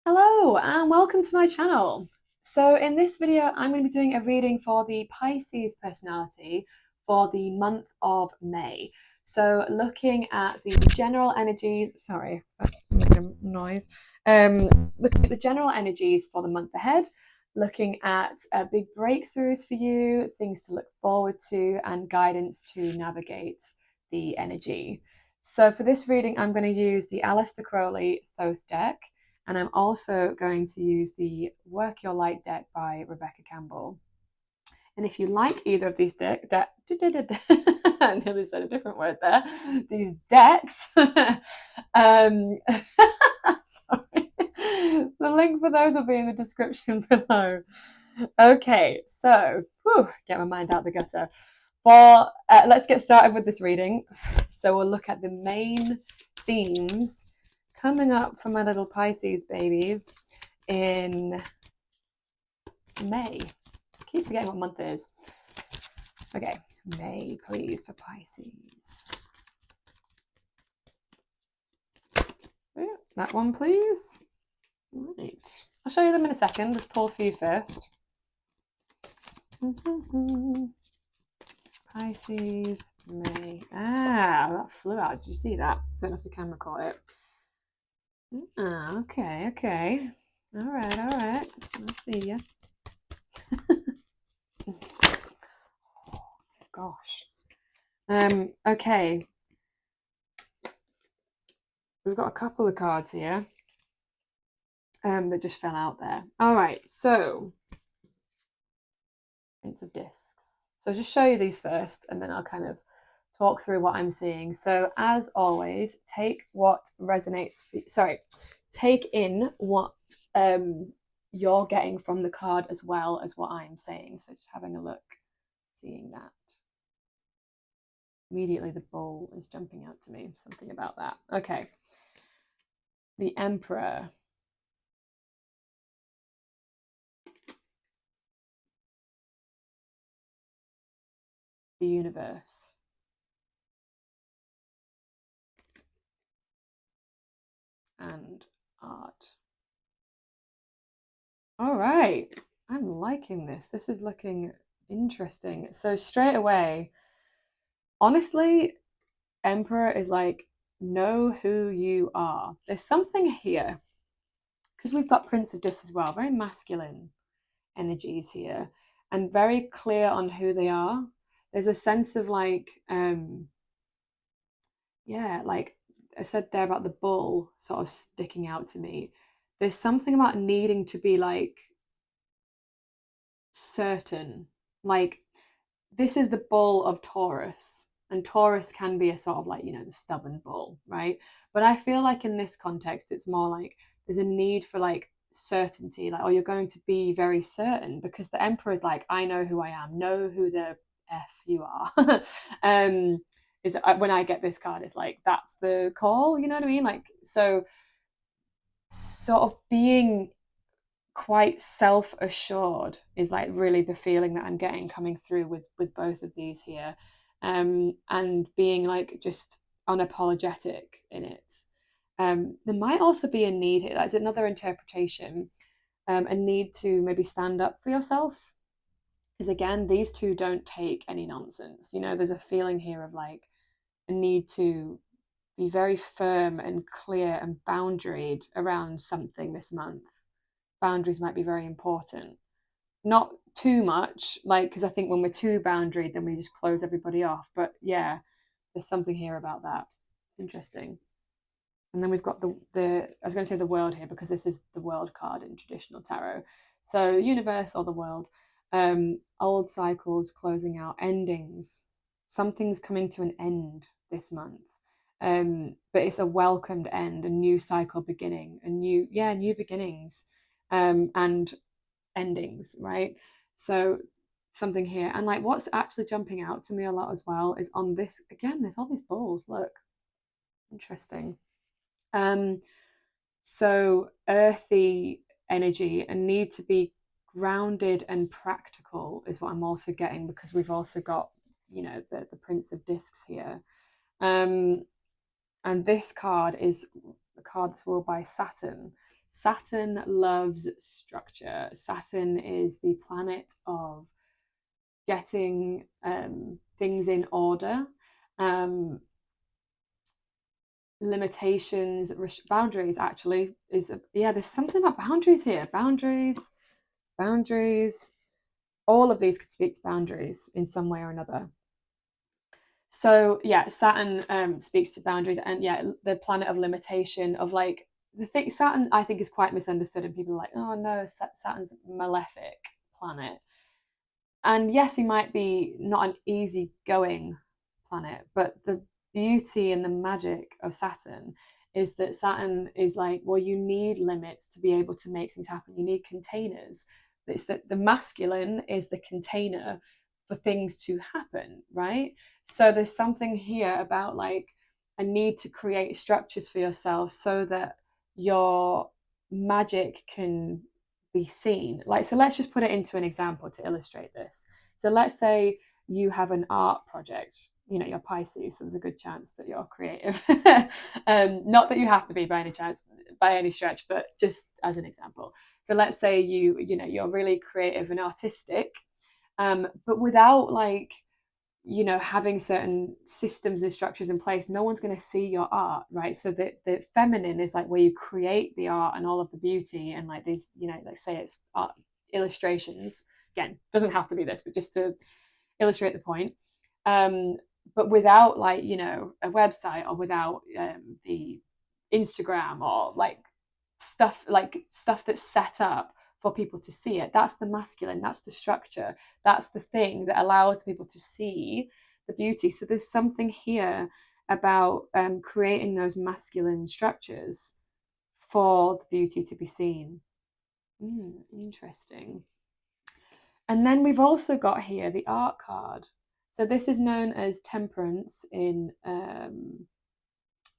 Hello and welcome to my channel. So in this video, I'm going to be doing a reading for the Pisces personality for the month of May. So looking at the general energies, sorry, that's making a noise. Looking at the general energies for the month ahead, looking at big breakthroughs for you, things to look forward to, and guidance to navigate the energy. So for this reading, I'm going to use the Aleister Crowley Thoth Deck. And I'm also going to use the Work Your Light deck by Rebecca Campbell. And if you like either of these I nearly said a different word there. These decks. Sorry. The link for those will be in the description below. Okay, so get my mind out the gutter. Let's get started with this reading. So we'll look at the main themes coming up for my little Pisces babies in May. I keep forgetting what month it is. Okay, May, please, for Pisces. That one, please. Right. I'll show you them in a second. Just pull for you first. Pisces, May. That flew out. Did you see that? Don't know if the camera caught it. Okay. All right. I'll see you. Gosh. Okay. We've got a couple of cards here that just fell out there. All right, so Prince of Discs. So I'll just show you these first, and then I'll kind of talk through what I'm seeing. So as always, take what resonates for you. Sorry, take in what you're getting from the card as well as what I'm saying. So just having a look, seeing that. Immediately the bull is jumping out to me, something about that. Okay. The Emperor. The Universe. And Art. All right. I'm liking this. This is looking interesting. So straight away, honestly, Emperor is like, know who you are. There's something here because we've got Prince of Discs as well, very masculine energies here and very clear on who they are. There's a sense of like, like I said there about the bull sort of sticking out to me. There's something about needing to be like certain, like this is the bull of Taurus, and Taurus can be a sort of like, the stubborn bull, right? But I feel like in this context, it's more like there's a need for like certainty, like, oh, you're going to be very certain because the Emperor is like, I know who I am, know who the F you are. Is when I get this card, it's like, that's the call, you know what I mean? Like, so sort of being quite self-assured is like really the feeling that I'm getting coming through with both of these here, and being like just unapologetic in it. There might also be a need here, that's another interpretation, a need to maybe stand up for yourself, because again, these two don't take any nonsense. There's a feeling here of like a need to be very firm and clear and boundaried around something this month. Boundaries might be very important. Not too much, like, because I think when we're too boundaried, then we just close everybody off. But yeah, there's something here about that. It's interesting. And then we've got the I was going to say the world here because this is the world card in traditional tarot. So universe or the world, old cycles closing out, endings. Something's coming to an end this month. But it's a welcomed end, a new cycle beginning, new beginnings, and endings, right? So something here. And like what's actually jumping out to me a lot as well is on this, again, there's all these balls, look. Interesting. So earthy energy and need to be grounded and practical is what I'm also getting, because we've also got, the Prince of Discs here. And this card is a card that's ruled by Saturn. Saturn loves structure. Saturn is the planet of getting things in order, limitations, boundaries. Actually, yeah. There's something about boundaries here. Boundaries. All of these could speak to boundaries in some way or another. So yeah, Saturn speaks to boundaries, and yeah, the planet of limitation, of like the thing. Saturn, I think, is quite misunderstood, and people are like, oh no, Saturn's a malefic planet. And yes, he might be not an easy going planet, but the beauty and the magic of Saturn is that Saturn is like, well, you need limits to be able to make things happen. You need containers. It's that the masculine is the container for things to happen, right? So there's something here about like a need to create structures for yourself so that your magic can be seen. Like, so let's just put it into an example to illustrate this. So let's say you have an art project. You know, you're Pisces, so there's a good chance that you're creative. Not that you have to be by any chance, by any stretch, but just as an example. So let's say you're really creative and artistic, but without like having certain systems and structures in place, no one's going to see your art, right? So the feminine is like where you create the art and all of the beauty, and like these, let's say it's art illustrations. Again, doesn't have to be this, but just to illustrate the point. But without like a website, or without the Instagram, or like stuff that's set up for people to see it. That's the masculine, that's the structure, that's the thing that allows people to see the beauty. So there's something here about creating those masculine structures for the beauty to be seen. Interesting. And then we've also got here the art card. So this is known as temperance in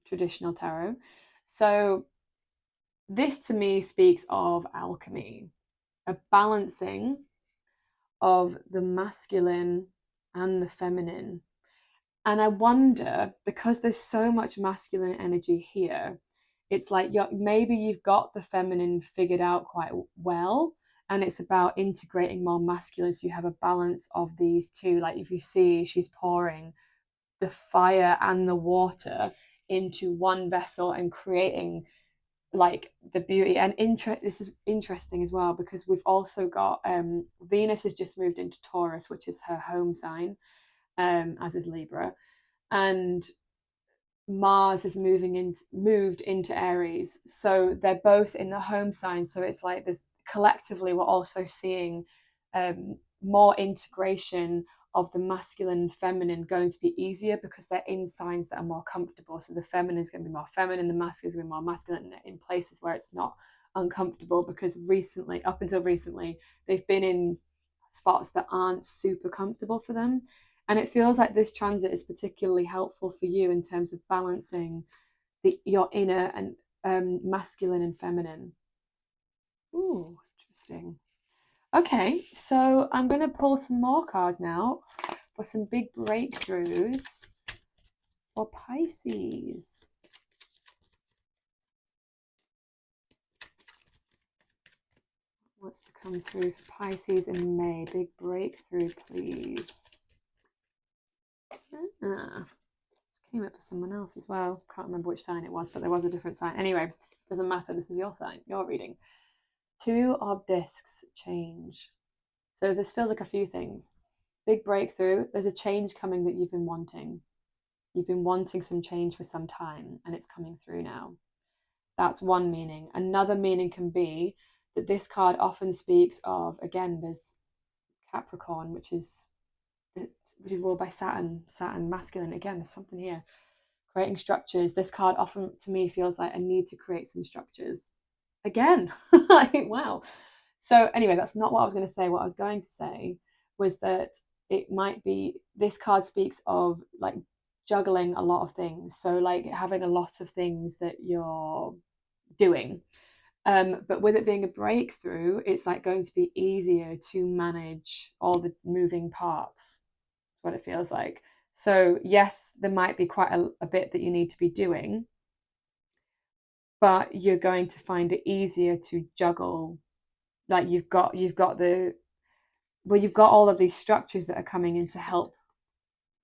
traditional tarot. So this to me speaks of alchemy, a balancing of the masculine and the feminine. And I wonder, because there's so much masculine energy here, it's like maybe you've got the feminine figured out quite well, and it's about integrating more masculine so you have a balance of these two. Like if you see, she's pouring the fire and the water into one vessel and creating like the beauty. And this is interesting as well, because we've also got Venus has just moved into Taurus, which is her home sign, as is Libra, and Mars is moved into Aries, so they're both in the home sign. So it's like there's collectively we're also seeing more integration of the masculine and feminine going to be easier because they're in signs that are more comfortable. So the feminine is going to be more feminine, the masculine is going to be more masculine in places where it's not uncomfortable, because up until recently, they've been in spots that aren't super comfortable for them. And it feels like this transit is particularly helpful for you in terms of balancing your inner and masculine and feminine. Ooh, interesting. Okay, so I'm going to pull some more cards now for some big breakthroughs for Pisces. What's to come through for Pisces in May? Big breakthrough, please. This came up for someone else as well. Can't remember which sign it was, but there was a different sign. Anyway, doesn't matter. This is your sign, your reading. Two of discs, change. So this feels like a few things. Big breakthrough. There's a change coming that you've been wanting. You've been wanting some change for some time, and it's coming through now. That's one meaning. Another meaning can be that this card often speaks of, again, there's Capricorn, which is ruled by Saturn masculine. Again, there's something here. Creating structures. This card often to me feels like a need to create some structures. Again, wow. So anyway, that's not what I was going to say. What I was going to say was that it might be, this card speaks of like juggling a lot of things. So like having a lot of things that you're doing. But with it being a breakthrough, it's like going to be easier to manage all the moving parts. That's what it feels like. So yes, there might be quite a bit that you need to be doing, but you're going to find it easier to juggle. Like you've got all of these structures that are coming in to help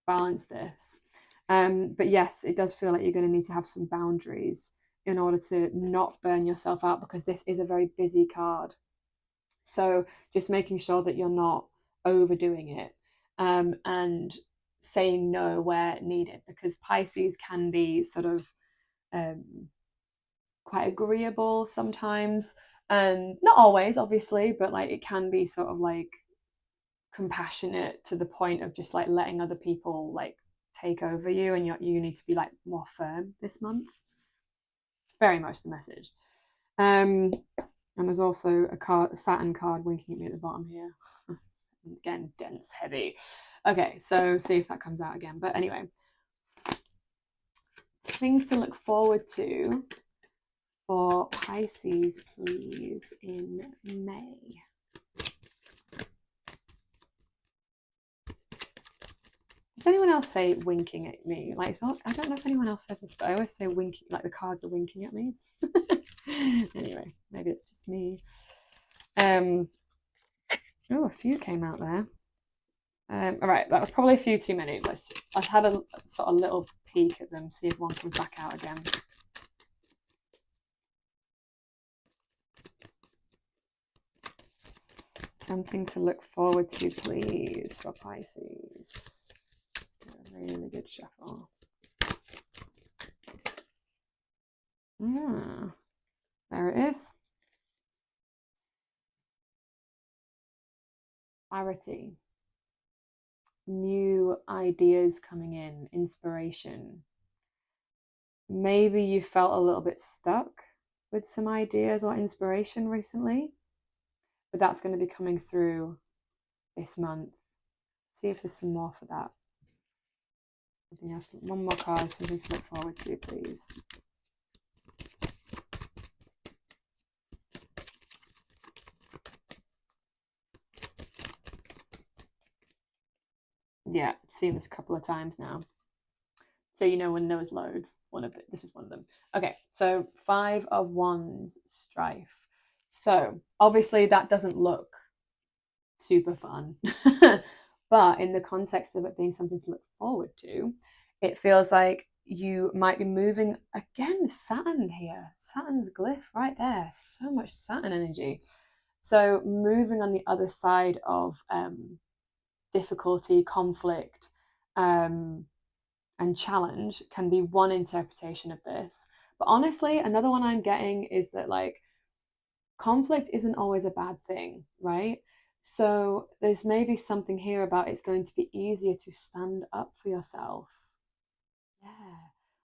balance this. But yes, it does feel like you're going to need to have some boundaries in order to not burn yourself out, because this is a very busy card. So just making sure that you're not overdoing it, and saying no where needed, because Pisces can be sort of quite agreeable sometimes, and not always, obviously, but like it can be sort of like compassionate to the point of just like letting other people like take over you, and you need to be like more firm this month. It's very much the message. And there's also a Saturn card winking at me at the bottom here. Again, dense, heavy. Okay, so see if that comes out again. But anyway, things to look forward to for Pisces, please, in May. Does anyone else say winking at me? Like, it's not, I don't know if anyone else says this, but I always say winking, like the cards are winking at me. Anyway, maybe it's just me. Oh, a few came out there. All right, that was probably a few too many. I've had a sort of little peek at them, see if one comes back out again. Something to look forward to, please, for Pisces. A really good shuffle. There it is. Clarity. New ideas coming in, inspiration. Maybe you felt a little bit stuck with some ideas or inspiration recently, but that's going to be coming through this month. See if there's some more for that. Something else, one more card, something to look forward to, please. Yeah, seen this a couple of times now. So you know when there was loads, this is one of them. Okay, so 5 of Wands, strife. So obviously that doesn't look super fun, but in the context of it being something to look forward to, it feels like you might be moving again. Saturn here, Saturn's glyph right there, so much Saturn energy. So moving on the other side of difficulty, conflict, and challenge can be one interpretation of this. But honestly, another one I'm getting is that like conflict isn't always a bad thing, right? So there's maybe something here about it's going to be easier to stand up for yourself. Yeah.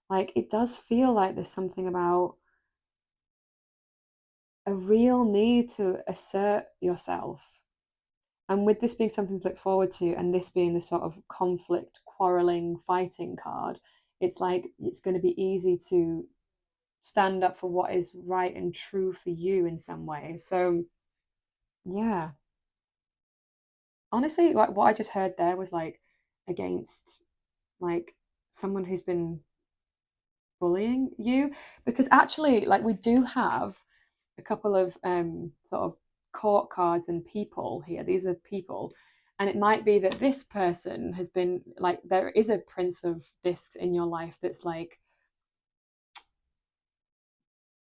Like it does feel like there's something about a real need to assert yourself. And with this being something to look forward to, and this being the sort of conflict, quarreling, fighting card, it's like it's going to be easy to stand up for what is right and true for you in some way. So, yeah. Honestly, like what I just heard there was like against like someone who's been bullying you, because actually like we do have a couple of sort of court cards and people here. These are people, and it might be that this person has been like, there is a Prince of Discs in your life that's like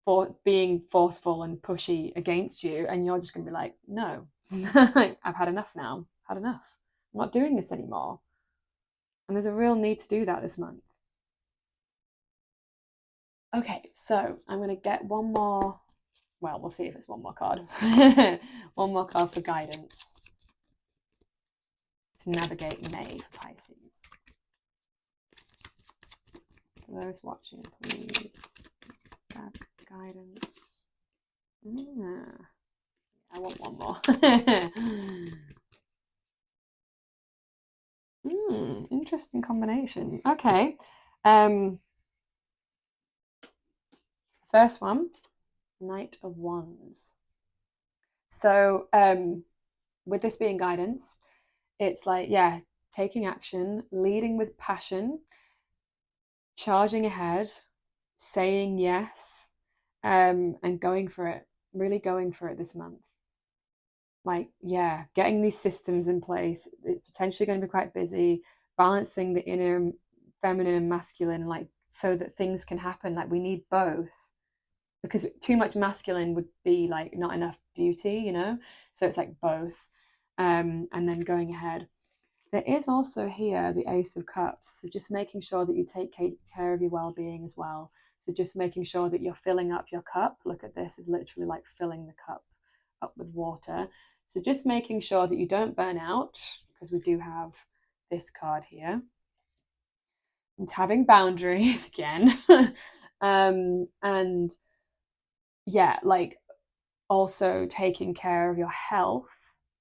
for being forceful and pushy against you, and you're just gonna be like, no, I've had enough now. I've had enough. I'm not doing this anymore. And there's a real need to do that this month. Okay, so I'm gonna get one more. Well, we'll see if it's one more card. One more card for guidance to navigate May for Pisces. For those watching, please grab guidance. I want one more. Interesting combination. Okay. The first one, Knight of Wands. So with this being guidance, it's like, yeah, taking action, leading with passion, charging ahead, saying yes, and going for it, really going for it this month. Like, yeah, getting these systems in place. It's potentially going to be quite busy, balancing the inner feminine and masculine, like, so that things can happen. Like, we need both, because too much masculine would be like not enough beauty, you know? So it's like both. And then going ahead. There is also here the Ace of Cups. So just making sure that you take care of your well-being as well. So just making sure that you're filling up your cup. Look at this, is literally like filling the cup up with water. So just making sure that you don't burn out, because we do have this card here. And having boundaries again. And yeah, like also taking care of your health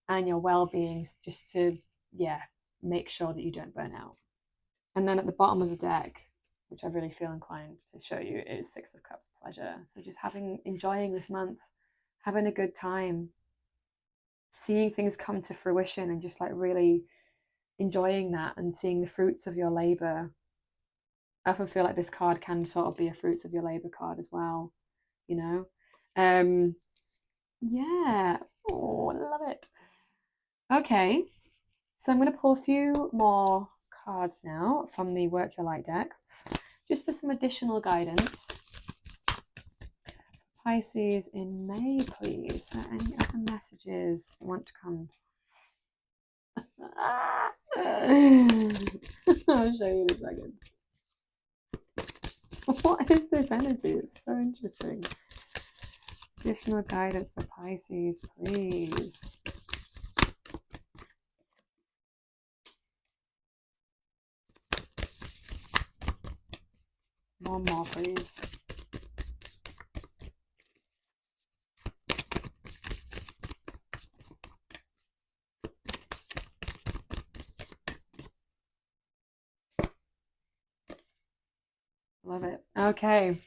and your well-being, just to, yeah, make sure that you don't burn out. And then at the bottom of the deck, which I really feel inclined to show you, is Six of Cups, pleasure. So just enjoying this month, having a good time, seeing things come to fruition, and just like really enjoying that and seeing the fruits of your labor. I often feel like this card can sort of be a fruits of your labor card as well, you know? Yeah. Oh, I love it. Okay. So I'm going to pull a few more cards now from the Work Your Light deck, just for some additional guidance. Pisces in May, please. Are any other messages you want to come? I'll show you in a second. What is this energy? It's so interesting. Additional guidance for Pisces, please. One more, please. Love it. Okay.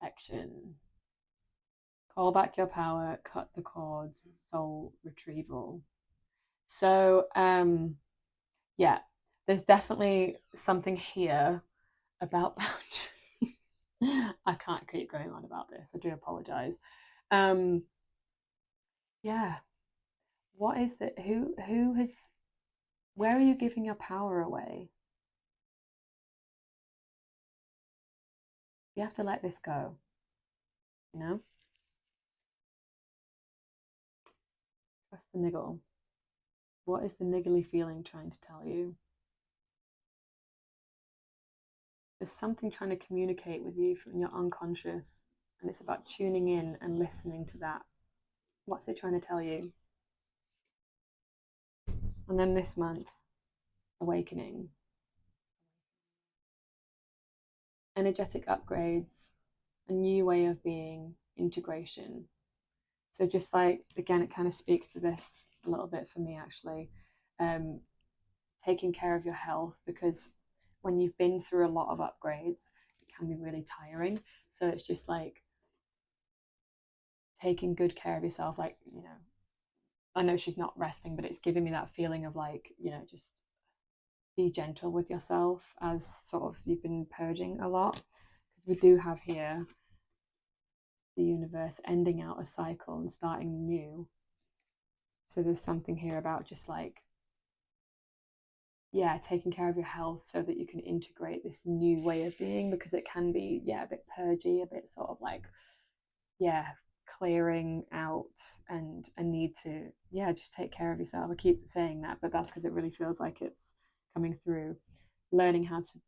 Action. Call back your power, cut the cords, soul retrieval. So, yeah, there's definitely something here about boundaries. I can't keep going on about this. I do apologize. Yeah. What is it? Who has, where are you giving your power away? You have to let this go, you know? Trust the niggle. What is the niggly feeling trying to tell you? There's something trying to communicate with you from your unconscious, and it's about tuning in and listening to that. What's it trying to tell you? And then this month, awakening. Energetic upgrades, a new way of being, integration. So just like, again, it kind of speaks to this a little bit for me, actually. Taking care of your health, because when you've been through a lot of upgrades, it can be really tiring. So it's just like taking good care of yourself. Like, you know, I know she's not resting, but it's giving me that feeling of like, you know, just be gentle with yourself as sort of you've been purging a lot. Because we do have here the universe ending out a cycle and starting new. So there's something here about just like, yeah, taking care of your health so that you can integrate this new way of being, because it can be, yeah, a bit purgy, a bit sort of like, yeah, clearing out, and a need to, yeah, just take care of yourself. I keep saying that, but that's because it really feels like it's coming through. Learning how to,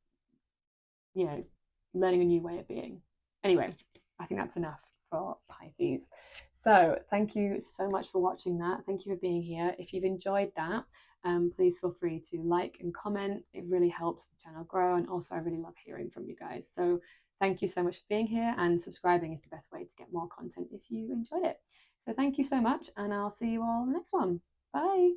you know, learning a new way of being. Anyway, I think that's enough for Pisces. So thank you so much for watching that. Thank you for being here. If you've enjoyed that, please feel free to like and comment. It really helps the channel grow, and also I really love hearing from you guys. So thank you so much for being here, and subscribing is the best way to get more content if you enjoyed it. So thank you so much, and I'll see you all in the next one. Bye.